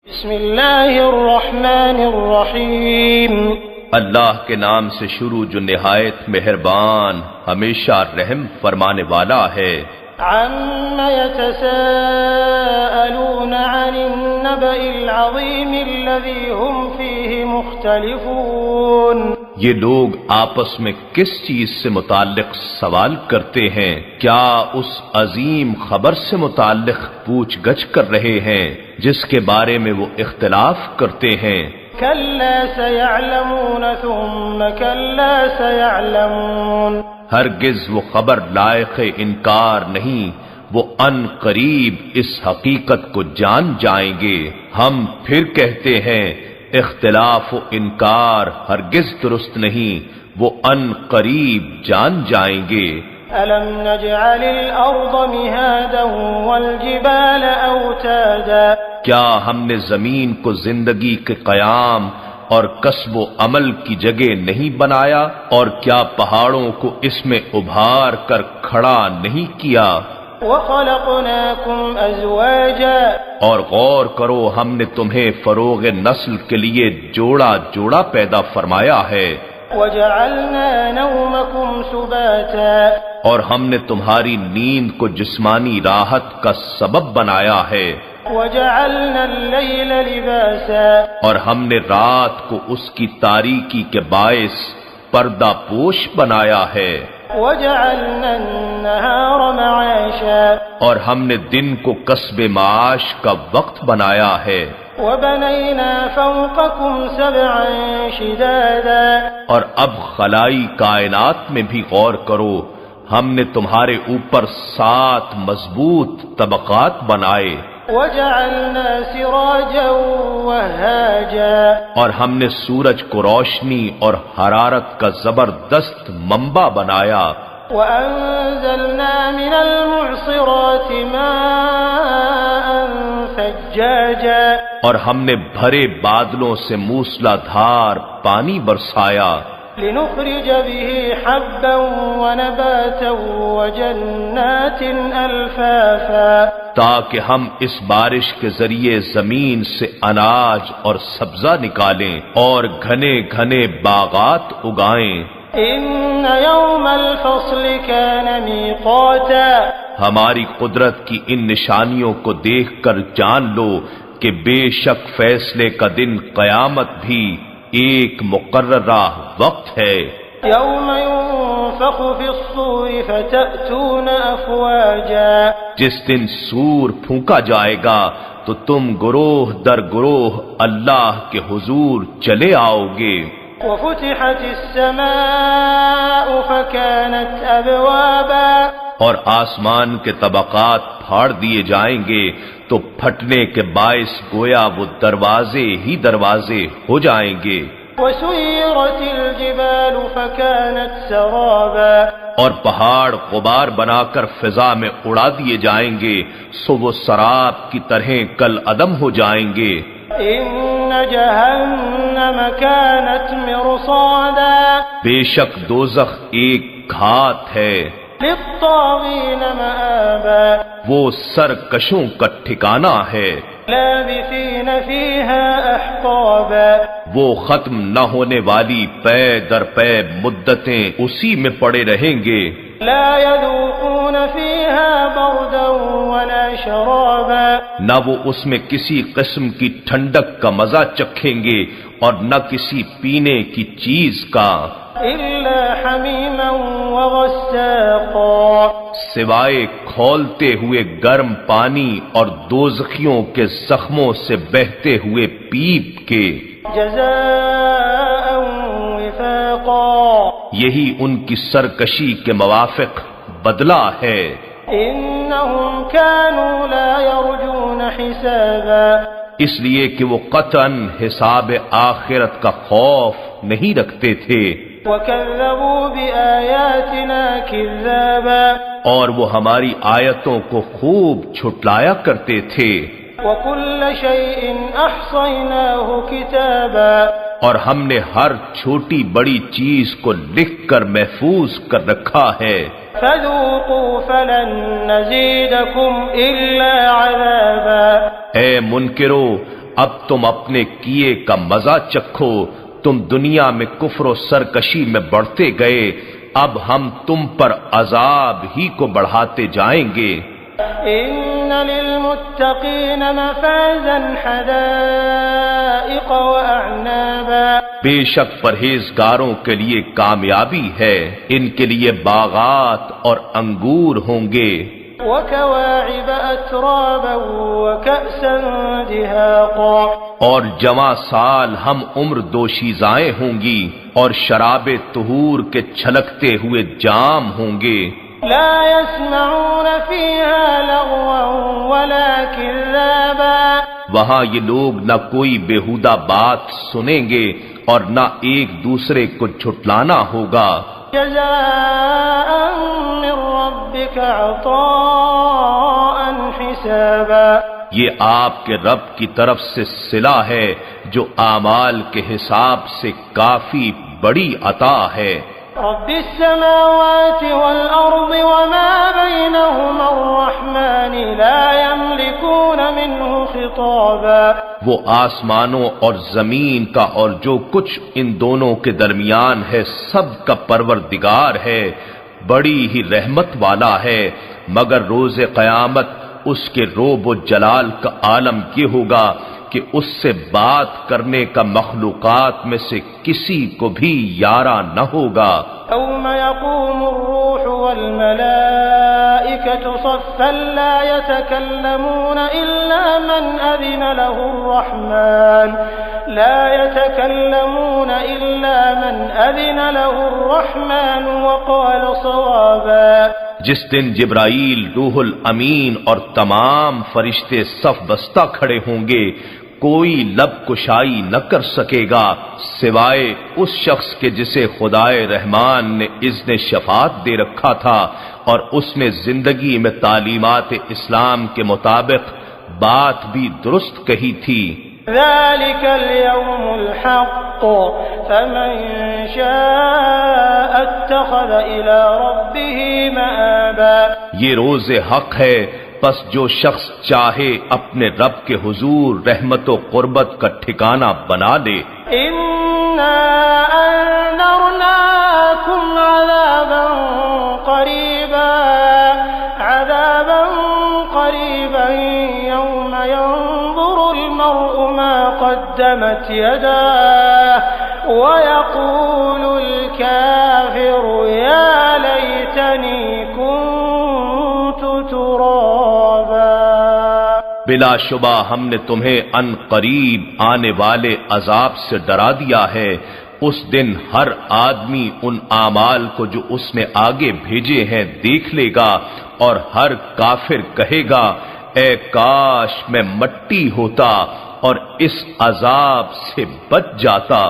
بسم اللہ الرحمن الرحیم، اللہ کے نام سے شروع جو نہایت مہربان ہمیشہ رحم فرمانے والا ہے۔ عم يتساءلون عن النبأ العظیم الذی هم فیہ مختلفون۔ یہ لوگ آپس میں کس چیز سے متعلق سوال کرتے ہیں؟ کیا اس عظیم خبر سے متعلق پوچھ گچھ کر رہے ہیں جس کے بارے میں وہ اختلاف کرتے ہیں؟ کلا سیعلمون ثم کلا سیعلمون۔ ہرگز وہ خبر لائق انکار نہیں، وہ ان قریب اس حقیقت کو جان جائیں گے۔ ہم پھر کہتے ہیں اختلاف و انکار ہرگز درست نہیں، وہ ان قریب جان جائیں گے۔ أَلَمْ نَجْعَلِ الْأَرْضَ مِهَادًا وَالْجِبَالَ أَوْتَادًا۔ کیا ہم نے زمین کو زندگی کے قیام اور کسب و عمل کی جگہ نہیں بنایا، اور کیا پہاڑوں کو اس میں ابھار کر کھڑا نہیں کیا؟ وَخَلَقْنَاكُمْ أَزْوَاجًا۔ اور غور کرو ہم نے تمہیں فروغ نسل کے لیے جوڑا جوڑا پیدا فرمایا ہے۔ وَجَعَلْنَا نَوْمَكُمْ سُبَاتًا۔ اور ہم نے تمہاری نیند کو جسمانی راحت کا سبب بنایا ہے۔ وَجَعَلْنَا اللَّيْلَ لِبَاسًا۔ اور ہم نے رات کو اس کی تاریکی کے باعث پردہ پوش بنایا ہے۔ وَجَعَلْنَا النَّهَارَ مَعَاشًا۔ اور ہم نے دن کو کسب معاش کا وقت بنایا ہے۔ وَبَنَيْنَا فَوْقَكُمْ سَبْعًا شِدَادًا۔ اور اب خلائی کائنات میں بھی غور کرو، ہم نے تمہارے اوپر 7 مضبوط طبقات بنائے۔ وَجَعَلْنَا سِرَاجًا وَهَّاجًا۔ اور ہم نے سورج کو روشنی اور حرارت کا زبردست منبع بنایا۔ وَأَنزَلْنَا مِنَ الْمُعْصِرَاتِ مَاءً ثَجَّاجًا۔ اور ہم نے بھرے بادلوں سے موسلا دھار پانی برسایا۔ لِنُخْرِجَ بِهِ حَبًّا وَنَبَاتًا وَجَنَّاتٍ أَلْفَافًا۔ تاکہ ہم اس بارش کے ذریعے زمین سے اناج اور سبزہ نکالیں اور گھنے گھنے باغات اگائیں۔ إِنَّ يَوْمَ الْفَصْلِ كَانَ مِيقَاتًا۔ ہماری قدرت کی ان نشانیوں کو دیکھ کر جان لو کہ بے شک فیصلے کا دن قیامت بھی ایک مقررہ وقت ہے۔ يَوْمَ يُنفَخُ فِي الصُّورِ فَتَأْتُونَ أَفْوَاجًا۔ جس دن سور پھونکا جائے گا تو تم گروہ در گروہ اللہ کے حضور چلے آؤ گے۔ وَفُتِحَتِ السَّمَاءُ فَكَانَتْ أَبْوَابًا۔ اور آسمان کے طبقات پھاڑ دیے جائیں گے تو پھٹنے کے باعث گویا وہ دروازے ہی دروازے ہو جائیں گے۔ وَسُيِّرَتِ الْجِبَالُ فَكَانَتْ سَرَابًا۔ اور پہاڑ غبار بنا کر فضا میں اڑا دیے جائیں گے سو وہ سراب کی طرح کل عدم ہو جائیں گے۔ إِنَّ جَهَنَّمَ كَانَتْ مِرْصَادًا۔ بے شک دوزخ ایک گھات ہے، لِلطَّاغِينَ مَآبًا۔ وہ سرکشوں کا ٹھکانہ ہے۔ لَابِثِينَ فِيهَا أَحْقَابًا۔ وہ ختم نہ ہونے والی پے در پے مدتیں اسی میں پڑے رہیں گے۔ لا يذوقون فيها بردا ولا شرابا۔ نہ وہ اس میں کسی قسم کی ٹھنڈک کا مزہ چکھیں گے اور نہ کسی پینے کی چیز کا، إلا حميما وغساقا۔ سوائے کھولتے ہوئے گرم پانی اور دوزخیوں کے زخموں سے بہتے ہوئے پیپ کے۔ جزاء وفاقا۔ یہی ان کی سرکشی کے موافق بدلہ ہے۔ إنهم كانوا لا يرجون حسابا۔ اس لیے کہ وہ قطعاً حساب آخرت کا خوف نہیں رکھتے تھے، وكذبوا بآياتنا كذابا۔ اور وہ ہماری آیتوں کو خوب چھٹلایا کرتے تھے۔ وكل شيء أحصيناه كتابا۔ اور ہم نے ہر چھوٹی بڑی چیز کو لکھ کر محفوظ کر رکھا ہے۔ فذوقوا فلن نزيدكم إلا عذابا۔ اے منکرو، اب تم اپنے کیے کا مزہ چکھو، تم دنیا میں کفر و سرکشی میں بڑھتے گئے، اب ہم تم پر عذاب ہی کو بڑھاتے جائیں گے۔ ان للمتقین مفازا حدائق واعنابا، بے شک پرہیزگاروں کے لیے کامیابی ہے، ان کے لیے باغات اور انگور ہوں گے، وكواعب اترابا وكأسا دهاقا، اور جواں سال ہم عمر دوشیزائیں ہوں گی، اور شراب طہور کے چھلکتے ہوئے جام ہوں گے، لا يسمعون فيها لغوا ولا كذابا، وہاں یہ لوگ نہ کوئی بےہودہ بات سنیں گے اور نہ ایک دوسرے کو جھٹلانا ہوگا، جزاء من ربك عطاء حسابا، یہ آپ کے رب کی طرف سے صلہ ہے جو اعمال کے حساب سے کافی بڑی عطا ہے۔ رب السماوات والأرض وما بينهما الرحمن لا يملكون منه خطابا، وہ آسمانوں اور زمین کا اور جو کچھ ان دونوں کے درمیان ہے سب کا پروردگار ہے، بڑی ہی رحمت والا ہے، مگر روز قیامت اس کے روب و جلال کا عالم یہ ہوگا کہ اس سے بات کرنے کا مخلوقات میں سے کسی کو بھی یارا نہ ہوگا۔ يوم يقوم الروح والملائكة صفا لا يتكلمون إلا من أذن له الرحمن وقال صوابا، جس دن جبرائیل، روح الامین اور تمام فرشتے صف بستہ کھڑے ہوں گے، کوئی لب کشائی نہ کر سکے گا سوائے اس شخص کے جسے خدائے رحمان نے اذن شفاعت دے رکھا تھا اور اس نے زندگی میں تعلیمات اسلام کے مطابق بات بھی درست کہی تھی۔ ذلك اليوم الحق فمن شاء اتخذ إلى ربه مآبا، یہ روز حق ہے، پس جو شخص چاہے اپنے رب کے حضور رحمت و قربت کا ٹھکانہ بنا لے۔ إنا أنذرناكم عذابا قريبا يوم ينظر المرء ما قدمت يداه ويقول الكافر يا ليتني كنت ترابا، بلا شبہ ہم نے تمہیں ان قریب آنے والے عذاب سے ڈرا دیا ہے، اس دن ہر آدمی ان اعمال کو جو اس نے آگے بھیجے ہیں دیکھ لے گا، اور ہر کافر کہے گا اے کاش میں مٹی ہوتا اور اس عذاب سے بچ جاتا۔